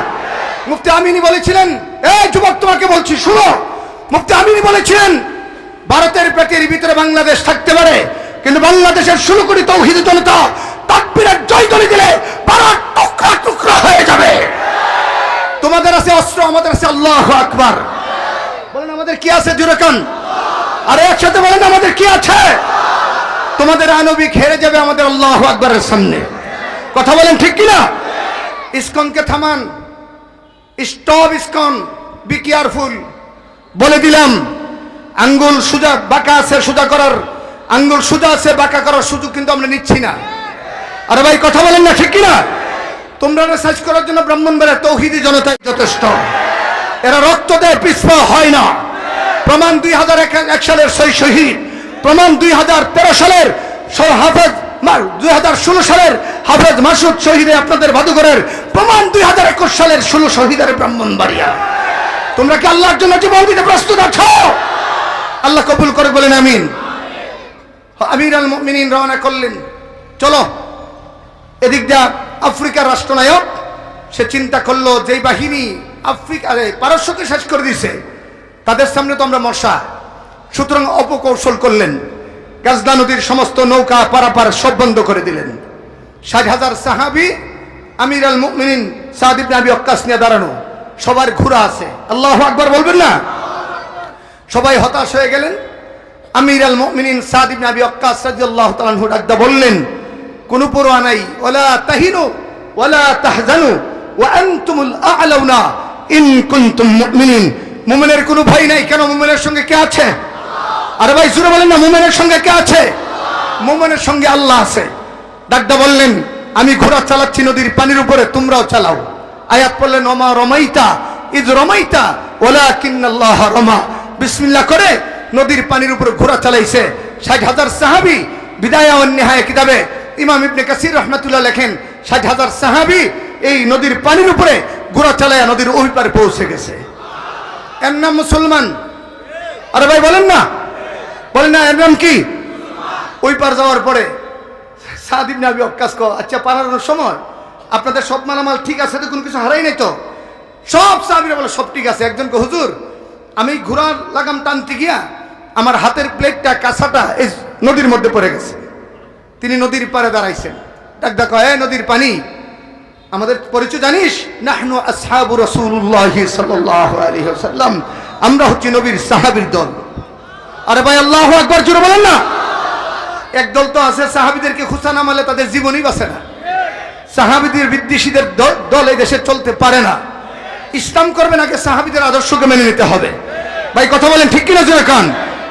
মুফতি আমিনী বলেছিলেন, এই যুবক তোমাকে বলছি শুনো, মুফতি আমিনী বলেছিলেন ভারতের পেটের ভিতরে বাংলাদেশ থাকতে পারে, কিন্তু বাংলাদেশের 16 কোটি তৌহিদি জনতা তাকবীরের জয়ধ্বনি দিলে ভারত টুকরা টুকরা হয়ে যাবে। তোমাদের আছে অস্ত্র, আমাদের আছে আল্লাহু আকবার। বলেন আমাদের কি আছে? জোরে কান আরে একসাথে বলেন আমাদের কি আছে? তোমাদের আনবিক হেরে যাবে আমাদের আল্লাহু আকবারের সামনে। কথা বলেন ঠিক কিনা? ইসকনকে থামান, স্টপ ইসকন, বি কেয়ারফুল। বলে দিলাম, আঙ্গুল সোজা বাঁকা আছে, সোজা করার আঙ্গুল সোজা আছে, বাঁকা করার সুযোগ কিন্তু আমরা নিচ্ছি না। আরে ভাই কথা বলেন না ঠিক কিনা? তোমরা সার্চ করার জন্য ব্রাহ্মণবাড়িয়ার তৌহিদি জনতাই যথেষ্ট। এরা রক্ত দেয়, পিছপা হয় না। প্রমাণ 2001 সালের শহীদ, প্রমাণ 2013 সালের হাফেজ, 2016 সালের হাফেজ মাসুদ শহীদে আপনাদের ভাদুঘরের, প্রমাণ 2021 সালের 16 শহীদের ব্রাহ্মণবাড়িয়া। তোমরা কি আল্লাহর জন্য জীবন দিতে প্রস্তুত আছো? আল্লাহ কবুল করে বলেন আমিন। আমির আল মুমিনিন রওনা করলেন, চলো। এদিক দিয়ে আফ্রিকার রাষ্ট্রনায়ক সে চিন্তা করলো, যেই বাহিনী আফ্রিকারে পারস্যকে শেষ করে দিছে, তাদের সামনে তো আমরা মশা, সুতরাং অপকৌশল করলেন। গাজদা নদীর সমস্ত নৌকা পারাপার সব বন্ধ করে দিলেন। 60,000 সাহাবী আমির আল মুমিনিন সাদ ইবনে আবি ওয়াক্কাস নিয়ে দাঁড়ানো, সবার ঘোড়া আছে। আল্লাহু আকবার বলবেন না? সবাই হতাশ হয়ে গেলেন। আমির আল মুমিনিন সাদ ইবনে আবি ওয়াক্কাস রাদিয়াল্লাহু তাআলা আনহু ডাকদা বললেন, কোনো পরোয়া নাই, ওয়ালা তাহিনু ওয়ালা তাহজানু ওয়া আনতুমুল আ'লাউনা ইন কুনতুম মুমিনিন। মুমিনের কোনো ভয় নাই। কেন? মুমিনের সঙ্গে কে আছে? আরে ভাই জোরে বলেন না, মুমিনের সঙ্গে কে আছে? মুমিনের সঙ্গে আল্লাহ আছে। ডাকদা বললেন, আমি ঘোড়া চালাচ্ছি নদীর পানির উপরে, তোমরাও চালাও। আয়াত পড়লেন, ওমা রমাইতা ইয রমাইতা ওয়ালাকিন্নাল্লাহ রমা। বিসমিল্লাহ করে নদীর পানির উপরে ঘোড়া চালাইছে 60,000 সাহাবী। বিদায়া ওয়ান নিহায়া কিতাবে ইমাম ইবনে কাসির রাহমাতুল্লাহ লেখেন, 60,000 সাহাবী এই নদীর পানির উপরে ঘোড়া চালায়া নদীর ওই পারে পৌঁছে গেছে। এর নাম মুসলমান। আরে ভাই বলেন না, বলেন না এর নাম কি? ওই পার যাওয়ার পরে সাদ ইবনে আবি ওয়াক্কাস কো, আচ্ছা পারানোর সময় আপনাদের সব মালামাল ঠিক আছে তো? কোনো কিছু হারাই নাই তো? সব সাহাবীরা বলে সব ঠিক আছে। একজন কো, হুজুর আমি ঘোড়ার লাগাম টানতে গিয়া আমার হাতের প্লেটটা, কাঁসাটা এই নদীর মধ্যে পড়ে গেছে। তিনি নদীর পারে দাঁড়াইছেন। ডাক কয়, নদীর পানি, আমাদের পরিচয় জানিস? নাহনু আসহাবু রাসূলুল্লাহি সাল্লাল্লাহু আলাইহি ওয়াসাল্লাম, আমরা হচ্ছি নবীর সাহাবীর দল। আরে ভাই আল্লাহু আকবার জোরে বলেন না। একদল তো আছে সাহাবীদেরকে খুঁচা নামালে তাদের জীবনই বাঁচে না। সাহাবীদের বিদ্বেষীদের দল এই দেশে চলতে পারে না। ইসলাম করবেন আগে সাহাবীদের আদর্শকে মেনে নিতে হবে। ভাই কথা বলেন ঠিক কিনা জোরে কান।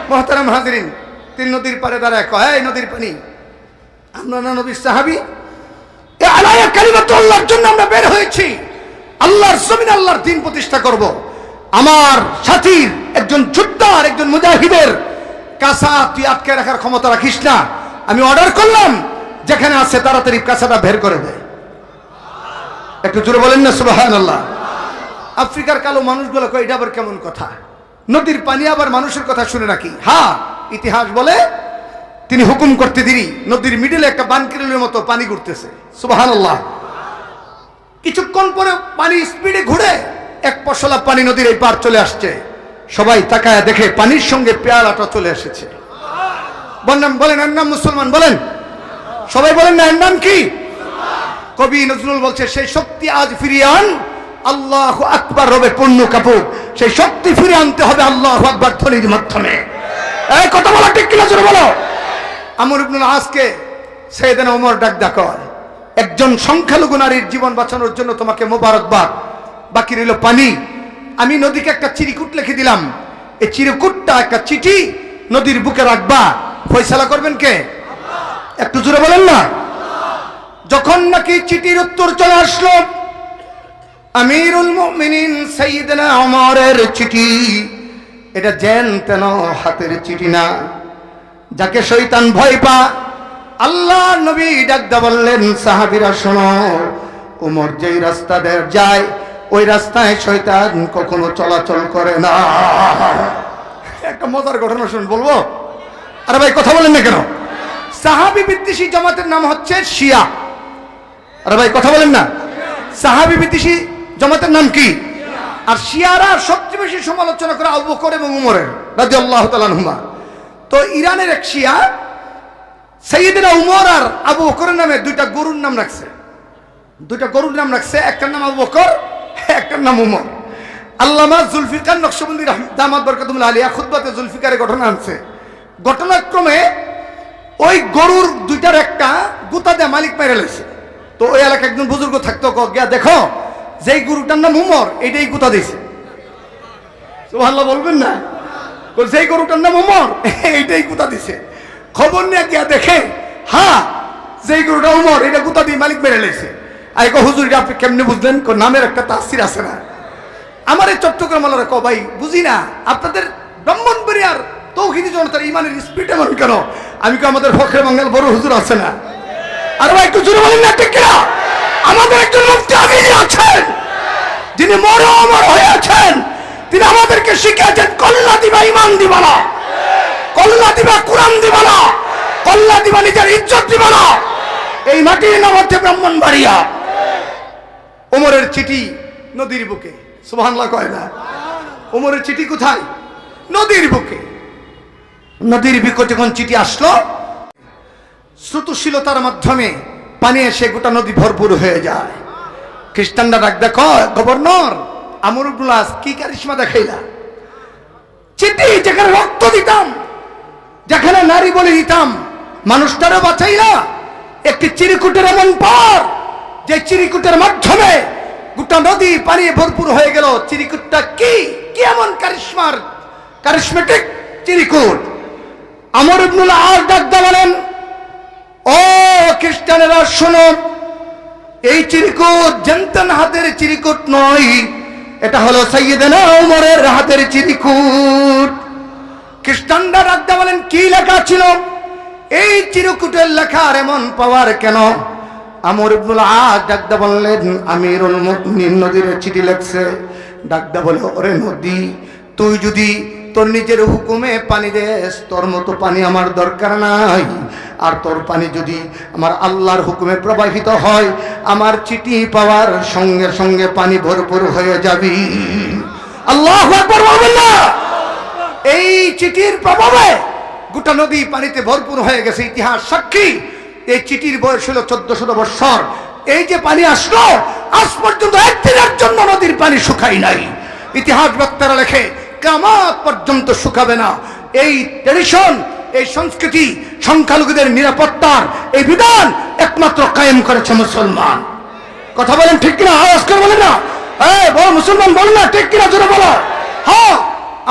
মুহতারাম হাজিরিন, তিন নদীর পারে দাঁড়ায় কয়, এই নদীর পানি, আমরা না নবীর সাহাবী? এই আলায়া কালিমাতুল্লাহর জন্য আমরা বের হয়েছি। আল্লাহর জমিনে আল্লাহর দ্বীন প্রতিষ্ঠা করব। আমার সাথীর একজন যোদ্ধার, একজন মুজাহিদের কাঁসা তুই আটকে রাখার ক্ষমতা রাখিস না। আমি অর্ডার করলাম, যেখানে আছে তাড়াতাড়ি কাঁসাটা বের করে দেয়। একটু জোরে বলেন না সুবহানাল্লাহ। আফ্রিকার কালো মানুষগুলো কয়, এটা আবার কেমন কথা? নদীর পানি আবার মানুষের কথা শুনে নাকি? হ্যাঁ, ইতিহাস বলে তিনি হুকুম করতে দেরি নদীর মিডলে একটা বানকিরেলের মতো পানি ঘুরতেছে। সুবহানাল্লাহ। কিছুক্ষণ পরে পানি স্পিডে ঘুরে এক পশলা পানি নদীর এই পার চলে আসছে। সবাই তাকায় দেখে পানির সঙ্গে পেয়ালাটা চলে এসেছে। বলেন এর নাম মুসলমান, বলেন সবাই বলেন না, এর নাম কি? কবি নজরুল বলছে, সেই শক্তি আজ ফিরিয়ে আন, আল্লাহু আকবার রবে পূর্ণ কাপুক। সেই শক্তি ফিরে আনতে হবে আল্লাহু আকবার ধ্বনির মাধ্যমে। এই কথা বলা ঠিক কিনা জোরে বলো। আমর ইবনুল আসকে সাইয়েদনা ওমর ডাক ডাকল, একজন সংখ্যালঘু নারীর জীবন বাঁচানোর জন্য তোমাকে মোবারকবাদ। বাকি রইল পানি। আমি নদীকে একটা চিরকুট লিখে দিলাম, এই চিরকুটটা একটা চিঠি নদীর বুকে রাখবা। ফয়সালা করবেন কে? একটু জোরে বলেন না। যখন নাকি চিঠির উত্তর চলে আসলো, আমিরুল মুমিনিন সাইয়েদনা ওমরের চিঠি, এটা যেন তেন হাতের চিঠি না, যাকে শয়তান ভয় পা। আল্লাহ নবী ডাকদা বললেন, সাহাবীরা শোনো, ওমর যেই রাস্তা দিয়ে যায় ওই রাস্তায় শয়তান কখনো চলাচল করে না। একটা মজার ঘটনা শুন বলবো। আরে ভাই কথা বলেন না কেন? সাহাবী বিদ্বেষী জামাতের নাম হচ্ছে শিয়া। আরে ভাই কথা বলেন না। সাহাবী বিদ্বেষী জামাতের নাম কি? আর শিয়ারা সবচেয়ে বেশি সমালোচনা করে আবু বকর এবং উমরের রাদিয়াল্লাহু তাআলা আনহুমা। তো ইরানের এক শিয়া সাইয়েদনা উমর আর আবু বকরের নামে দুইটা গরুর নাম রাখছে। দুইটা গরুর নাম রাখছে, একটার নাম আবু বকর, একটার নাম উমর। আল্লামা জুলফিকার নকশবন্দি দামাত বরকাতুল্লাহ আলিয়া খুতবাতে জুলফিকারের ঘটনা আনছে। ঘটনাক্রমে ওই গরুর দুইটার একটা গুতা দিয়ে মালিক মেরে লেছে। তো ওই এলাকায় একজন বুজুর্গ থাকতো, গিয়া দেখো যেই গরুটার নাম উমর এইটাই গুতা দিয়েছে। সুবহানাল্লাহ বলবেন না? যেই গরুটার নাম উমর এইটাই গুতা দিছে। খবর নিয়ে গিয়া দেখে, হ্যাঁ যেই গরুটা উমর এটা গুতা দিয়ে মালিক মেরে লেছে। আর হুজুর এটা আপনি কেমনে বুঝলেন? নামের একটা তাসির আছে না? আমার এই চট্টগ্রাম আলারা ভাই বুঝি না, আপনাদের ব্রাহ্মণবাড়িয়ার তৌহিদি জনতার ইমানের স্পিড এমন কেন? আমি কি আমাদের ফখরে বাঙ্গাল বড় হুজুর আছে না? আর ভাই একটু জোরে বলেন না ঠিক কিনা? আমাদের একজন মুফতি আমিনী আছেন, যিনি মরে অমর হয়ে আছেন। তিনি আমাদেরকে শিখিয়েছেন, কল্লা দিবা ইমান দিবা না, কল্লা দিবা কুরআন দিবা না, কল্লা দিবা নিজের ইজ্জত দিবা না। এই মাটির নাম হচ্ছে ব্রাহ্মণবাড়িয়া। ওমরের চিঠি নদীর বুকে, সুবহানাল্লাহ কয় না? ওমরের চিঠি কোথায়? নদীর বুকে। নদীর বুকে যখন চিঠি আসলো, স্রোতশীলতার মাধ্যমে পানি এসে গোটা নদী ভরপুর হয়ে যায়। খ্রিস্টানরা ডাক দেখো, গভর্নর আমর ইবনুল আস কি কারিশমা দেখাইলা? চিঠি যেখানে রক্ত দিতাম, যেখানে নারী বলি দিতাম, মানুষটারও বাঁচাইলা। একটি চিরকুটের এমন পার, যে চিরকুটের মাধ্যমে গোটা নদী পানি ভরপুর হয়ে গেল। চিরকুটটা কি এমন কারিশমেটিক চিরকুট? আমর ইবনুল আস ডাকদা বলেন, ও খ্রিস্টানেরা শোনো, এই চিরকুট জেনতেন হাতের চিরকুট নয়, এটা হলো সাইয়েদনা ওমরের হাতের চিরকুট। খ্রিস্টানরা ডাকদা বলেন, কি লেখা ছিল? এই চিরকুটের লেখার এমন পাওয়ার কেন? আমর ইবনুল আস ডাকদা বললেন, আমিরুল মুমিনিন নদীর চিঠি লেখছে। ডাকদা বলে, ওরে নদী, তুই যদি তোর নিজের হুকুমে পানি দেস, তোর মতো পানি আমার দরকার নাই। আর তোর পানি যদি আমার আল্লাহর হুকুমে প্রবাহিত হয়, আমার চিঠি পাওয়ার সঙ্গে সঙ্গে পানি ভরপুর হয়ে যাবি। আল্লাহু আকবার বলবেন না? এই চিঠির প্রভাবে গোটা নদী পানিতে ভরপুর হয়ে গেছে। ইতিহাস সাক্ষী, এই চিঠির বয়স হলো 1400 বছর। এই যে পানি আসলো, আজ পর্যন্ত একদিনের জন্য নদীর পানি শুকাই নাই। ইতিহাস বক্তারা লেখে, কিয়ামত পর্যন্ত শুকাবে না। এই ট্র্যাডিশন, এই সংস্কৃতি, সংখ্যালঘুদের নিরাপত্তার এই বিধান একমাত্র কায়েম করেছে মুসলমান। কথা বলেন ঠিক কিনা? আওয়াজ করে বলেন না। বড় মুসলমান বলেন না, ঠিক কিনা জোরে বলো। হ্যাঁ,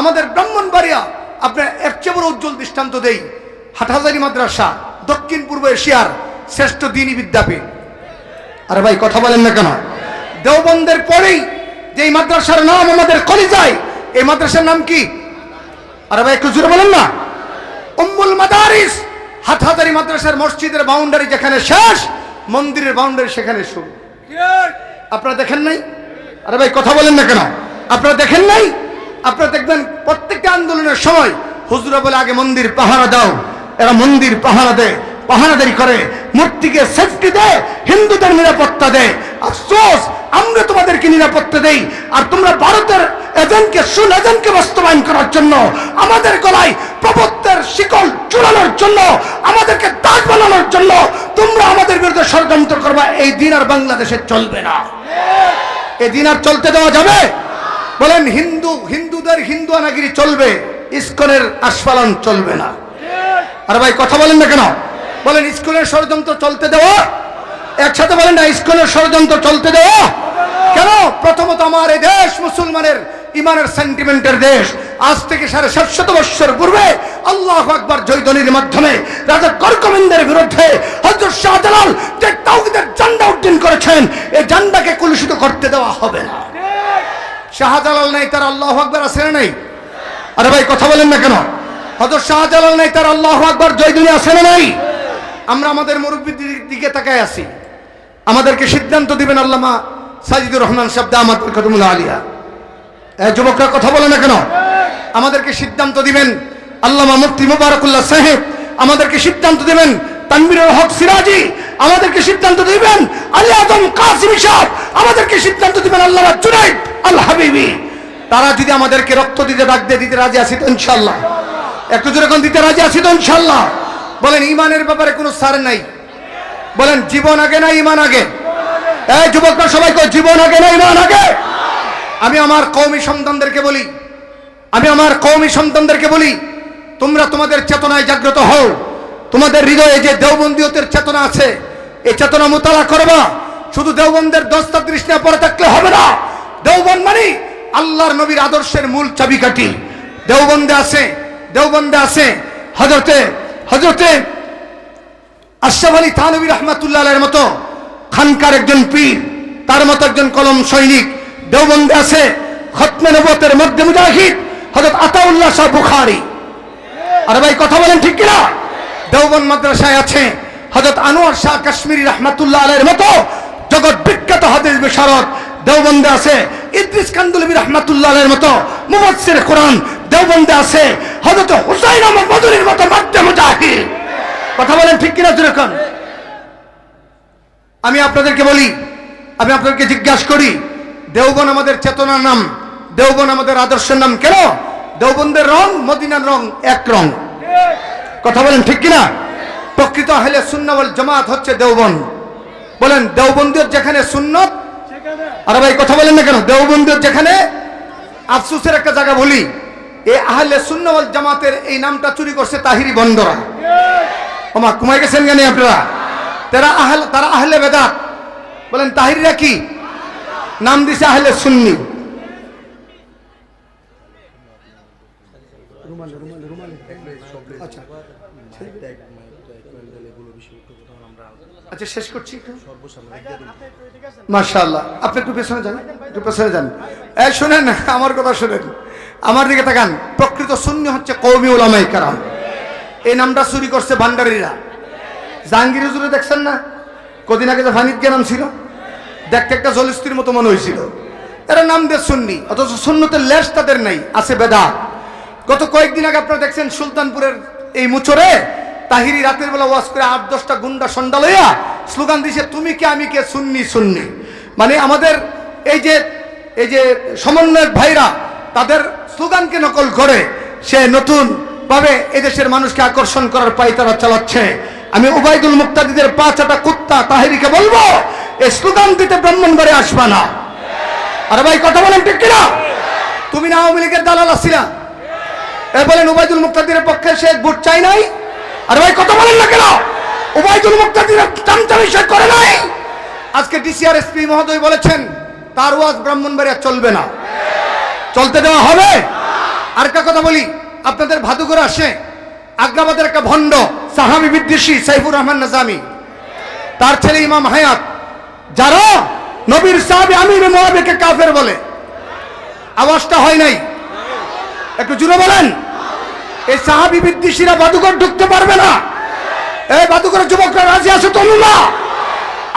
আমাদের ব্রাহ্মণবাড়িয়া আপনার এর চেয়ে বড় উজ্জ্বল দৃষ্টান্ত দেই। হাটহাজারী মাদ্রাসা দক্ষিণ পূর্ব এশিয়ার শ্রেষ্ঠ দ্বীনি বিদ্যাপীঠ। আরে ভাই কথা বলেন না কেন? দেওবন্দের পরেই যে মাদ্রাসার নাম আমাদের কলিজায়, এই মাদ্রাসার নাম কি? আরে ভাই একটু জোরে বলেন না। উম্মুল মাদারিস। হাটহাজারী মাদ্রাসার মসজিদের বাউন্ডারি যেখানে শেষ, মন্দিরের বাউন্ডারি সেখানে শুরু। আপনারা দেখেন নাই? আরে ভাই কথা বলেন না কেন? আপনারা দেখেন নাই? আপনারা দেখবেন প্রত্যেকটা আন্দোলনের সময় হুজুরা বলে, আগে মন্দির পাহারা দাও। এরা মন্দির পাহারা দেয়, পাহারাদারি করে, মূর্তিকে সেফটি দেয়, হিন্দুদের নিরাপত্তা দেয়। আফসোস, আমরা আমরা তোমাদেরকে নিরাপত্তা দেই, আর তোমরা ভারতের এজেন্টকে এজেন্টকে বাস্তবায়ন করার জন্য, আমাদের গলায় প্রভুত্বের শিকল চূড়ানোর জন্য, আমাদেরকে দাস বানানোর জন্য তোমরা আমাদের বিরুদ্ধে ষড়যন্ত্র করবা। এই দিন আর বাংলাদেশে চলবে না। এই দিন আর চলতে দেওয়া যাবে? বলেন হিন্দুদের হিন্দুয়ানাগিরি চলবে, ইসকনের আস্ফালন চলবে না। আর ভাই কথা বলেন না কেন? বলেন ইসকনের ষড়যন্ত্র চলতে দেওয়া, একসাথে বলেন না, ইসকনের ষড়যন্ত্র চলতে দেওয়া কেন? প্রথমত আমার এই দেশ মুসলমানের ইমানের সেন্টিমেন্টের দেশ। আজ থেকে 750 বছর পূর্বে আল্লাহু আকবার জয়ধ্বনির মাধ্যমে রাজা কর্কমিন্দের বিরুদ্ধে হযরত শাহজালাল যে তাওহীদের ঝান্ডা উড্ডীন করেছেন, এই ঝান্ডাকে কলুষিত করতে দেওয়া হবে না। শাহজালাল নাই, তার আল্লাহু আকবার আছে না নাই? আরে ভাই কথা বলেন না কেন? হযরত শাহজালাল নাই, তার আল্লাহু আকবার জয়ধ্বনি আছে না নাই? আমরা আমাদের মুরব্বির দিকে তাকায় আছি। আমাদেরকে সিদ্ধান্ত দিবেন আল্লামা সাজিদুর রহমান সাহেব দামাতুল কদমুল আলিয়া। যুবকরা কথা বলে না কেন? আমাদেরকে সিদ্ধান্ত দিবেন আল্লামা মুফতি মুবারকুল্লাহ সাহেব, আমাদেরকে সিদ্ধান্ত দিবেন তানভীরুল হক সিরাজি, আমাদেরকে সিদ্ধান্ত দিবেন আলী আজম কাসিমি সাহেব, আমাদেরকে সিদ্ধান্ত দিবেন আল্লামা জুনাইদ আল হাবিবি। তারা যদি আমাদেরকে রক্ত দিতে ডাক দিয়ে দিতে রাজি আছি তো ইনশাআল্লাহ? একটু জোরে কোন দিতে রাজি আছি তো ইনশাআল্লাহ? বলেন ইমানের ব্যাপারে কোনো ছাড় নাই? বলেন জীবন আগে না ইমান আগে? এই যুবকরা সবাই কয় জীবন আগে না ইমান আগে? আমি আমার কওমি সন্তানদেরকে বলি, তোমরা তোমাদের চেতনায় জাগ্রত হও। তোমাদের হৃদয়ে যে দেওবন্দীয়তের চেতনা আছে, এই চেতনা মোতালা করবা। শুধু দেওবন্দের দস্তাদৃশ নিয়ে পড়ে থাকলে হবে না। দেওবন্দ মানে আল্লাহর নবীর আদর্শের মূল চাবিকাঠি। দেওবন্দে আছে হযরতে আশরাফ আলী থানভী রাহমাতুল্লাহ আলাইহির মতো খানকার একজন পীর, তার মতো একজন কলম সৈনিক। দেওবন্দে আছে খতমে নবুয়তের মধ্যে মুজাহিদ হযরত আতাউল্লাহ শাহ বুখারী। আরে ভাই কথা বলেন ঠিক কিনা? দেওবন্দ মাদ্রাসায় আছে হযরত আনোয়ার শাহ কাশ্মীরি রাহমাতুল্লাহ আলাইহির মতো জগৎ বিখ্যাত হাদিস বিশারদ। দেওবন্দে আছে ইদ্রিস কান্দুলবী রাহমাতুল্লাহ আলাইহির মতো মুফাসসির কোরআন। দেওবন্দে আছে হযরত হুসাইন আহমদ মদনীর মতো মধ্যে মুজাহিদ। কথা বলেন ঠিক কিনা? যেরকম আমি আপনাদেরকে জিজ্ঞাসা করি, দেওবন্দ আমাদের চেতনার নাম, দেওবন্দ আমাদের আদর্শের নাম কেন? দেওবন্দের রং মদিনার রং এক রং। কথা বলেন ঠিক কিনা? প্রকৃত আহলে সুন্নাহ ওয়াল জামাত হচ্ছে দেওবন্দ। বলেন দেওবন্দের যেখানে সুন্নত, আরে ভাই কথা বলেন না কেন? দেওবন্দের যেখানে, আফসোসের একটা জায়গা বলি, এই আহলে সুন্নাহ ওয়াল জামাতের এই নামটা চুরি করছে তাহিরি বন্দরা। ওমা ঘুমাই গেছেন কেন আপনারা? তারা আহলে বেদাত। বলেন তাহিরিরা কি নাম দিছে? আহলে সুন্নি। আচ্ছা শেষ করছি। মাশাআল্লাহ, আপনি একটু পেছনে যান, এই শুনেন আমার কথা, শুনেন আমার দিকে তাকান। প্রকৃত সুন্নি হচ্ছে কওমি উলামায়ে কেরাম। এই নামটা চুরি করছে ভান্ডারীরা। জাহাঙ্গীর হুজুরে দেখছেন না, কদিন আগে যে ফানিদ নাম ছিল, দেখতে একটা জলস্তির মতো মনে হয়েছিল। এরা নাম দিয়ে সুন্নি, অথচ সুন্নতের লেশ তাদের নাই, আছে বেদাত। গত কয়েকদিন আগে আপনারা দেখছেন সুলতানপুরের এই মুচরে তাহিরি রাতের বেলা ওয়াজ করে 8-10টা গুন্ডা সন্ডা লইয়া স্লোগান দিয়েছে, তুমি কে আমি কে, সুন্নি সুন্নি। মানে আমাদের এই যে সমন্বয়ক ভাইরা তাদের স্লোগানকে নকল করে সে নতুন ভাবে এদেশের মানুষকে আকর্ষণ করার পায়তারা চালাচ্ছে। আমি উবাইদুল মুক্তাদিদের 5 কুত্তা তাহিরিকে বলবো, এই স্লোগান দিতে ব্রাহ্মণবাড়ি আসবা না। আরে ভাই কথা বলেন ঠিক কিনা? তুমি না আওয়ামী লীগের দালাল আছিলা? বলেন উবাইদুল মুক্তাদিরের পক্ষে সে ভোট চাই নাই? আরে ভাই কথা বলেন না কেন? উবাইদুল মুক্তাদিরের চামচামি সে করে নাই। আজকে ডিসিআর এসপি মহোদয় বলেছেন তার ওয়াজ ব্রাহ্মণবাড়িয়া চলবে না, চলতে দেওয়া হবে। আর একটা কথা বলি, আপনাদের ভাদুঘরে আসে আগ্রাবাদের একটা ভণ্ড সাহাবী বিদ্বেষী সাইফুর রহমান নাজামি, তার ছেলে ইমাম হায়াত, যারা নবীর সাহাবী আমির মুআবিয়াকে কাফের বলে। আওয়াজটা হয় নাই, একটু জোরে বলেন। এই সাহাবী বিদ্বেষীরা ভাদুঘর ঢুকতে পারবে না। এই ভাদুঘরের যুবকরা রাজি আছে তো? না,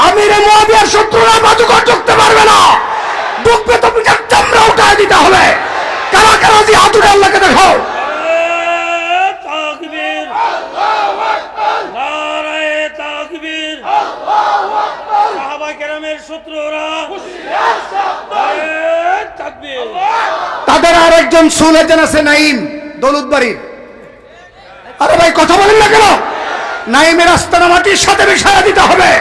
আমির মুআবিয়ার শত্রুরা ভাদুঘর ঢুকতে পারবে না। ঢুকবে তো পিঠের চামড়া উঠায় দিতে হবে। কারা কারা রাজি হাত উঠে আল্লাহকে দেখাও। নারায়ে তাকবীর, সাহাবা কেরাম হারামের শত্রু ওরা। তাকবীর। তাদের আর একজন সুলেজন আছে নাইম দৌলতবাড়ির। আরে ভাই কথা বলেন না কেন? নাইমের আস্তানা মাটির সাথে মিশাইয়া দিতে হবে।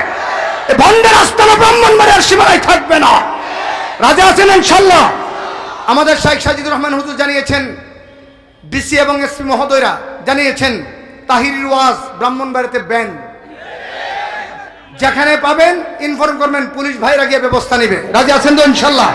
এই ভণ্ডের আস্তানা ব্রাহ্মণবাড়িয়ার সীমানায় থাকবে না। রাজা আছেন ইনশাল্লাহ। আমাদের শাইখ সাজিদুর রহমান হুজুর জানিয়েছেন, ডিসি এবং এসপি মহোদয়রা জানিয়েছেন, তাহিরির ওয়াজ ব্রাহ্মণবাড়িতে ব্যান। যেখানে পাবেন ইনফর্ম করবেন, পুলিশ ভাইরা গিয়ে ব্যবস্থা নেবে। রাজি আছেন তো ইনশাল্লাহ?